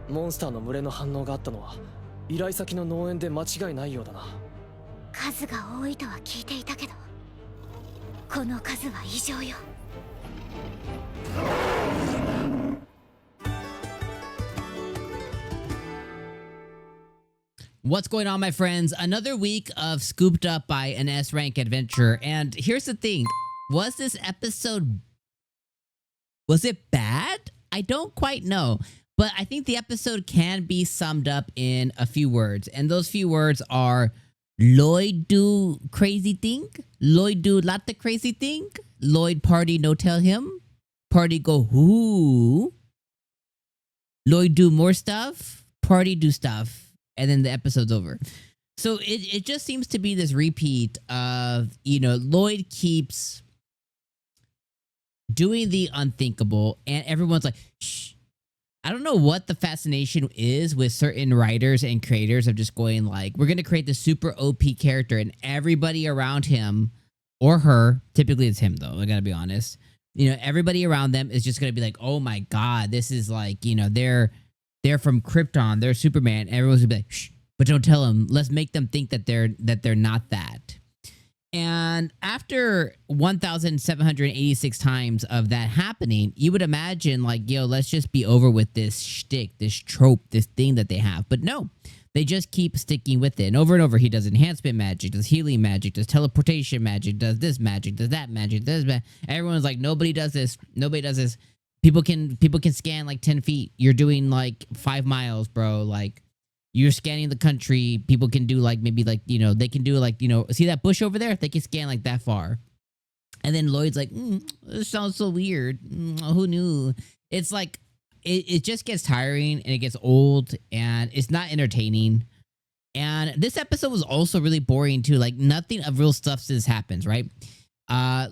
モンスターの群れの反応があったのは依頼先の農園で間違いないようだな。数が多いとは聞いていたけど、この数は異常よ。What's going on, my friends? Another week of Scooped Up by an S rank adventure. And here's the thing. Was this episode... was it bad? I don't quite know. But I think the episode can be summed up in a few words. And those few words are... Lloyd do crazy thing? Lloyd do lot the crazy thing? Lloyd party no tell him? Party go whoo? Lloyd do more stuff? Party do stuff. And then the episode's over. So it just seems to be this repeat of, you know, Lloyd keeps doing the unthinkable and everyone's like, shh. I don't know what the fascination is with certain writers and creators of just going like, we're going to create the super OP character and everybody around him or her, typically it's him though, I gotta be honest. You know, everybody around them is just going to be like, oh my God, this is like, you know, they're from Krypton, they're Superman. Everyone's gonna be like, shh, but don't tell them. Let's make them think that they're not that. And after 1,786 times of that happening, you would imagine like, yo, let's just be over with this shtick, this trope, this thing that they have. But no, they just keep sticking with it. And over, he does enhancement magic, does healing magic, does teleportation magic, does this magic, does that magic, does that. Everyone's like, nobody does this. Nobody does this. People can scan like 10 feet. You're doing like 5 miles, bro. Like you're scanning the country. People can do like maybe like, you know, they can do like, you know, see that bush over there? They can scan like that far. And then Lloyd's like, this sounds so weird. Who knew? It's like, it just gets tiring and it gets old and it's not entertaining. And this episode was also really boring too. Like nothing of real substance happens, right?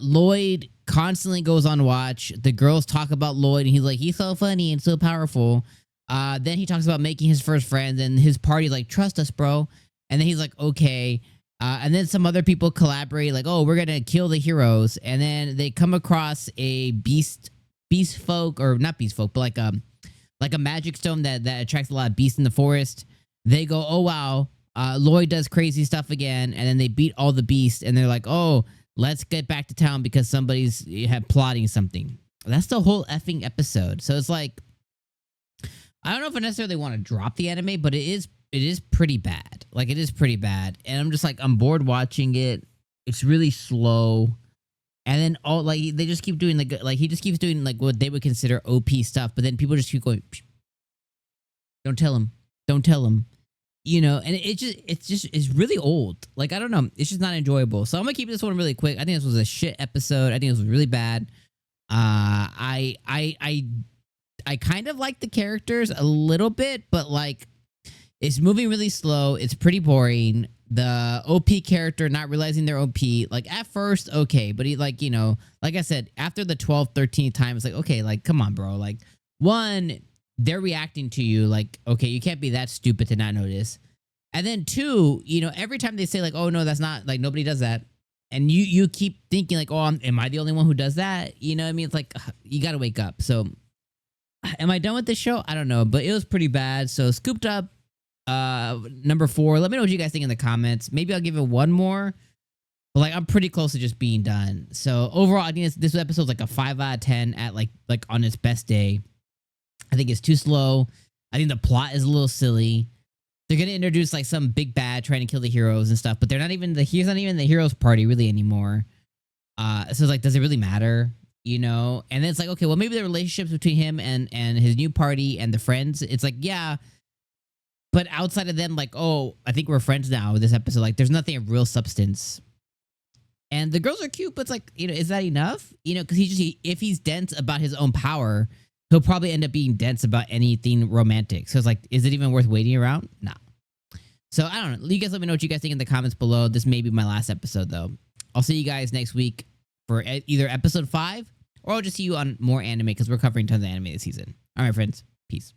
Lloyd constantly goes on watch. The girls talk about Lloyd and he's like, he's so funny and so powerful. Then he talks about making his first friends and his party's like, trust us, bro. And then he's like, okay. And then some other people collaborate like, oh, we're going to kill the heroes. And then they come across a beast folk, or not beast folk, but like a magic stone that attracts a lot of beasts in the forest. They go, oh, wow. Lloyd does crazy stuff again. And then they beat all the beasts and they're like, oh, let's get back to town because somebody's plotting something. That's the whole effing episode. So it's like, I don't know if I necessarily want to drop the anime, but it is pretty bad. Like it is pretty bad. And I'm just like, I'm bored watching it. It's really slow. And then all like they just keep doing like he just keeps doing like what they would consider OP stuff, but then people just keep going, psh, don't tell him. Don't tell him. You know, and it's really old. Like, I don't know. It's just not enjoyable. So I'm going to keep this one really quick. I think this was a shit episode. I think this was really bad. I kind of like the characters a little bit, but like it's moving really slow. It's pretty boring. The OP character not realizing they're OP, like at first, okay. But he like, you know, like I said, after the 12th, 13th time, it's like, okay, like, come on, bro. Like one, they're reacting to you like, okay, you can't be that stupid to not notice. And then two, you know, every time they say like, oh no, that's not like nobody does that. And you keep thinking like, oh, am I the only one who does that? You know what I mean? It's like, you got to wake up. So am I done with this show? I don't know, but it was pretty bad. So Scooped Up, number 4. Let me know what you guys think in the comments. Maybe I'll give it one more. But like, I'm pretty close to just being done. So overall, I think this episode's like a 5 out of 10 at like on its best day. I think it's too slow. I think the plot is a little silly. They're going to introduce like some big bad trying to kill the heroes and stuff, but they're not even he's not even the heroes party really anymore. So it's like, does it really matter? You know? And then it's like, okay, well, maybe the relationships between him and his new party and the friends, it's like, yeah. But outside of them, like, oh, I think we're friends now with this episode. Like, there's nothing of real substance. And the girls are cute, but it's like, you know, is that enough? You know, because if he's dense about his own power, he'll probably end up being dense about anything romantic. So it's like, is it even worth waiting around? Nah. So I don't know. You guys let me know what you guys think in the comments below. This may be my last episode, though. I'll see you guys next week for either episode 5, or I'll just see you on more anime because we're covering tons of anime this season. All right, friends. Peace.